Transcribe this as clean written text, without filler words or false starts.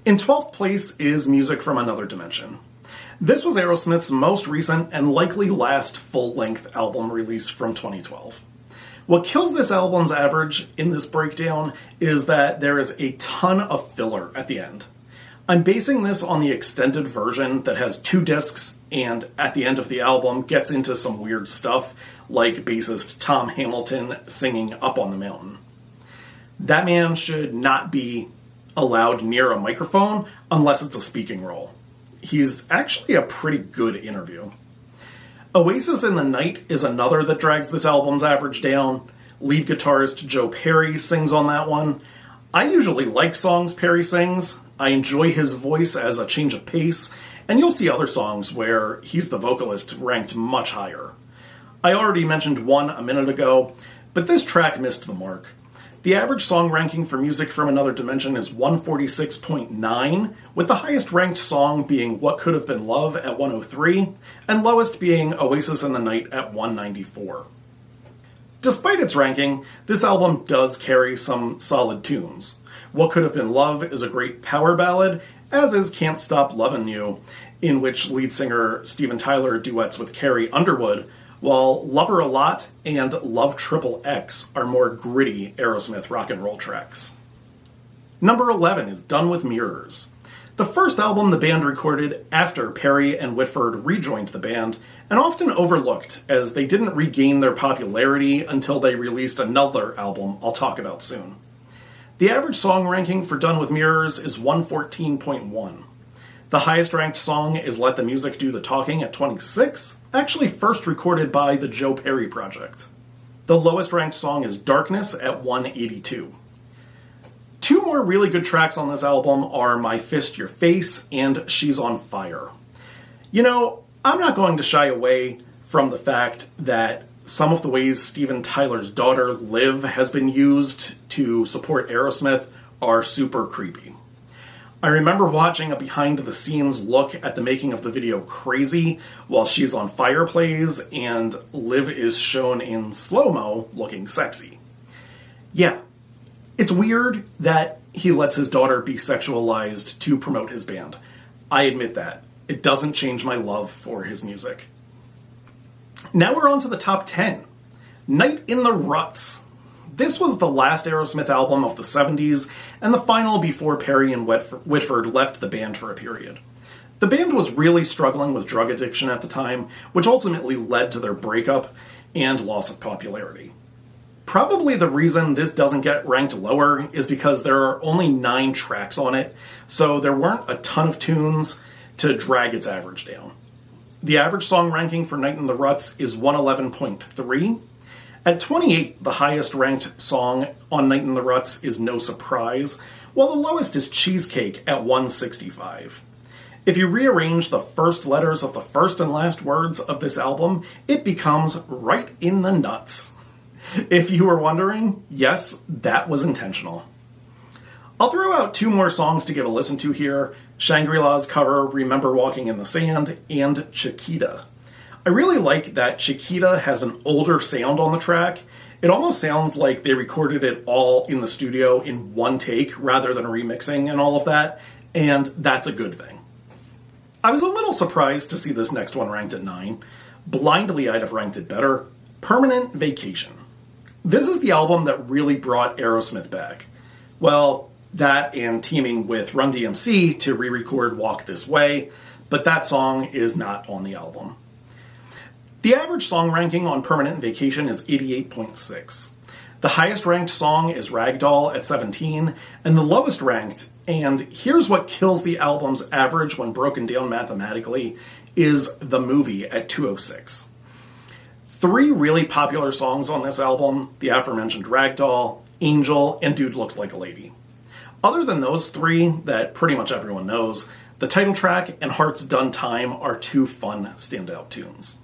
In 12th place is Music from Another Dimension. This was Aerosmith's most recent and likely last full-length album released from 2012. What kills this album's average in this breakdown is that there is a ton of filler at the end. I'm basing this on the extended version that has 2 discs and at the end of the album gets into some weird stuff like bassist Tom Hamilton singing Up on the Mountain. That man should not be allowed near a microphone unless it's a speaking role. He's actually a pretty good interview. Oasis in the Night is another that drags this album's average down. Lead guitarist Joe Perry sings on that one. I usually like songs Perry sings. I enjoy his voice as a change of pace, and you'll see other songs where he's the vocalist ranked much higher. I already mentioned one a minute ago, but this track missed the mark. The average song ranking for Music from Another Dimension is 146.9, with the highest ranked song being What Could Have Been Love at 103, and lowest being Oasis in the Night at 194. Despite its ranking, this album does carry some solid tunes. What Could Have Been Love is a great power ballad, as is Can't Stop Lovin' You, in which lead singer Steven Tyler duets with Carrie Underwood, while Love Her a Lot and Love Triple X are more gritty Aerosmith rock and roll tracks. Number 11 is Done with Mirrors. The first album the band recorded after Perry and Whitford rejoined the band, and often overlooked as they didn't regain their popularity until they released another album I'll talk about soon. The average song ranking for Done with Mirrors is 114.1. The highest ranked song is Let the Music Do the Talking at 26, actually first recorded by the Joe Perry Project. The lowest ranked song is Darkness at 182. 2 more really good tracks on this album are My Fist Your Face and She's on Fire. You know, I'm not going to shy away from the fact that some of the ways Steven Tyler's daughter, Liv, has been used to support Aerosmith are super creepy. I remember watching a behind-the-scenes look at the making of the video Crazy while She's on Fire plays, and Liv is shown in slow-mo looking sexy. Yeah, it's weird that he lets his daughter be sexualized to promote his band. I admit that. It doesn't change my love for his music. Now we're on to the top 10. Night in the Ruts. This was the last Aerosmith album of the 70s, and the final before Perry and Whitford left the band for a period. The band was really struggling with drug addiction at the time, which ultimately led to their breakup and loss of popularity. Probably the reason this doesn't get ranked lower is because there are only 9 tracks on it, so there weren't a ton of tunes to drag its average down. The average song ranking for Night in the Ruts is 111.3. At 28, the highest ranked song on Night in the Ruts is No Surprise, while the lowest is Cheesecake at 165. If you rearrange the first letters of the first and last words of this album, it becomes Right in the Nuts. If you were wondering, yes, that was intentional. I'll throw out 2 more songs to give a listen to here, Shangri-La's cover Remember Walking in the Sand and Chiquita. I really like that Chiquita has an older sound on the track. It almost sounds like they recorded it all in the studio in one take rather than remixing and all of that, and that's a good thing. I was a little surprised to see this next one ranked at 9. Blindly, I'd have ranked it better. Permanent Vacation. This is the album that really brought Aerosmith back. Well, that and teaming with Run DMC to re-record Walk This Way, but that song is not on the album. The average song ranking on Permanent Vacation is 88.6. The highest ranked song is Ragdoll at 17, and the lowest ranked, and here's what kills the album's average when broken down mathematically, is The Movie at 206. 3 really popular songs on this album, the aforementioned Ragdoll, Angel, and Dude Looks Like a Lady. Other than those 3 that pretty much everyone knows, the title track and Heart's Done Time are 2 fun standout tunes.